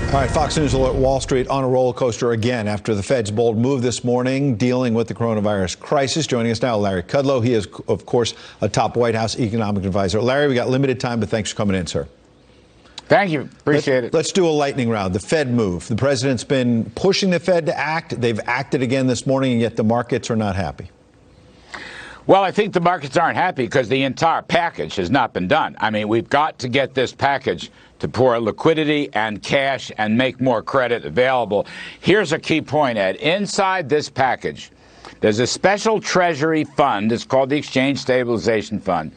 All right, Fox News alert Wall Street on a roller coaster again after the Fed's bold move this morning dealing with the coronavirus crisis. Joining us now, Larry Kudlow. He is, of course, a top White House economic advisor. Larry, we got limited time, but thanks for coming in, sir. Thank you. Appreciate it. Let's do a lightning round. The Fed move. The president's been pushing the Fed to act. They've acted again this morning, and yet the markets are not happy. Well, I think the markets aren't happy because the entire package has not been done. I mean, we've got to get this package to pour liquidity and cash and make more credit available. Here's a key point, Ed. Inside this package, there's a special Treasury fund. It's called the Exchange Stabilization Fund.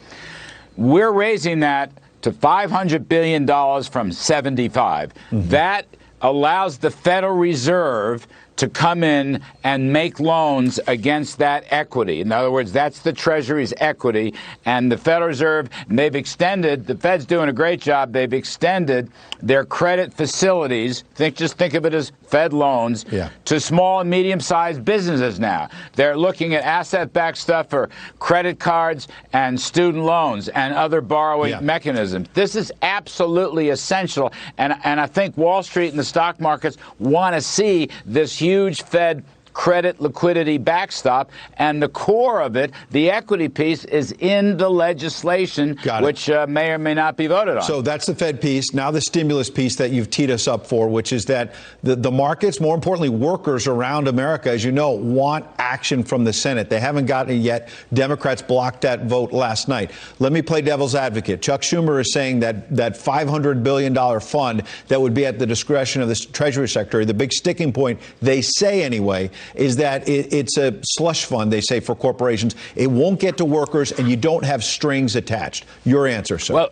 We're raising that to $500 billion from 75. That allows the Federal Reserve to come in and make loans against that equity. In other words, that's the Treasury's equity, and the Federal Reserve, and they've extended, the Fed's doing a great job, they've extended their credit facilities, just think of it as Fed loans, to small and medium-sized businesses now. They're looking at asset-backed stuff for credit cards and student loans and other borrowing mechanisms. This is absolutely essential, and I think Wall Street and the stock markets want to see this huge Fed credit liquidity backstop, and the core of it, the equity piece, is in the legislation, which may or may not be voted on. So that's the Fed piece. Now the stimulus piece that you've teed us up for, which is that the markets, more importantly, workers around America, as you know, want action from the Senate. They haven't gotten it yet. Democrats blocked that vote last night. Let me play devil's advocate. Chuck Schumer is saying that $500 billion fund that would be at the discretion of the Treasury Secretary, the big sticking point, they say anyway, is that it's a slush fund, they say, for corporations. It won't get to workers, and you don't have strings attached. Your answer, sir. Well,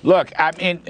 look, I mean,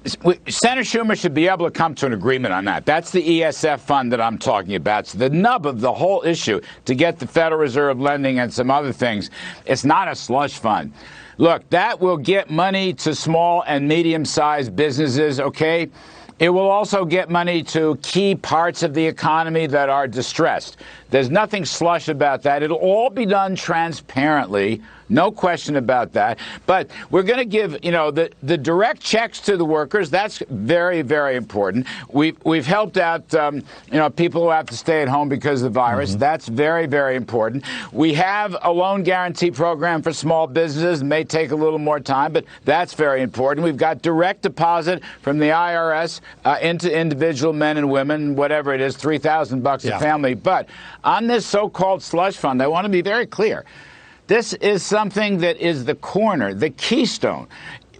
Senator Schumer should be able to come to an agreement on that. That's the ESF fund that I'm talking about. So the nub of the whole issue, to get the Federal Reserve lending and some other things, it's not a slush fund. Look, that will get money to small and medium-sized businesses, okay? It will also get money to key parts of the economy that are distressed. There's nothing slush about that. It'll all be done transparently. No question about that. But we're going to give, the direct checks to the workers. That's very, very important. We've helped out, people who have to stay at home because of the virus. That's very, very important. We have a loan guarantee program for small businesses. It may take a little more time, but that's very important. We've got direct deposit from the IRS into individual men and women, whatever it is, $3,000 a family. But on this so-called slush fund, I want to be very clear. This is something that is the corner, the keystone.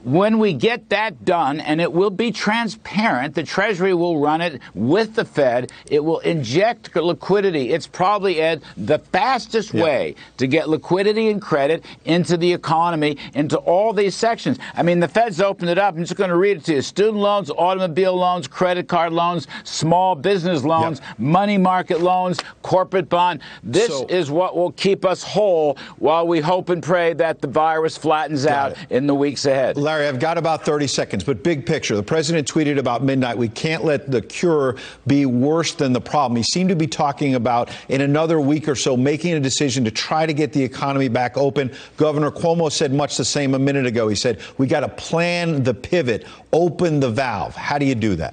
When we get that done, and it will be transparent, the Treasury will run it with the Fed. It will inject liquidity. It's probably, Ed, the fastest way to get liquidity and credit into the economy, into all these sections. I mean, the Fed's opened it up. I'm just going to read it to you. Student loans, automobile loans, credit card loans, small business loans, money market loans, corporate bond. This is what will keep us whole while we hope and pray that the virus flattens out in the weeks ahead. Larry, I've got about 30 seconds, but big picture. The president tweeted about midnight, we can't let the cure be worse than the problem. He seemed to be talking about, in another week or so, making a decision to try to get the economy back open. Governor Cuomo said much the same a minute ago. He said, we got to plan the pivot, open the valve. How do you do that?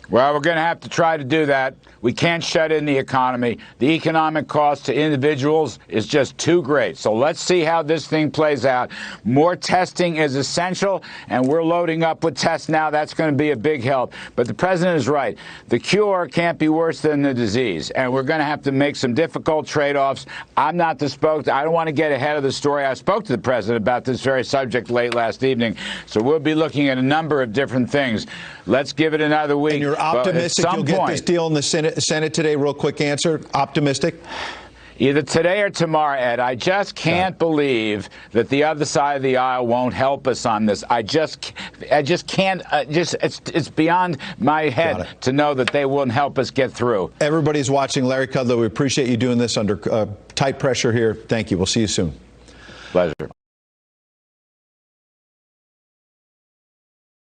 Well, we're going to have to try to do that. We can't shut in the economy. The economic cost to individuals is just too great. So let's see how this thing plays out. More testing is essential, and we're loading up with tests now. That's going to be a big help. But the president is right. The cure can't be worse than the disease, and we're going to have to make some difficult trade-offs. I'm not the spokesman. I don't want to get ahead of the story. I spoke to the president about this very subject late last evening, so we'll be looking at a number of different things. Let's give it another week. And you're optimistic you'll get this deal in the Senate today? Real quick answer. Optimistic? Either today or tomorrow, Ed. I just can't believe that the other side of the aisle won't help us on this. I just can't. It's beyond my head to know that they won't help us get through. Everybody's watching. Larry Kudlow, we appreciate you doing this under tight pressure here. Thank you. We'll see you soon. Pleasure.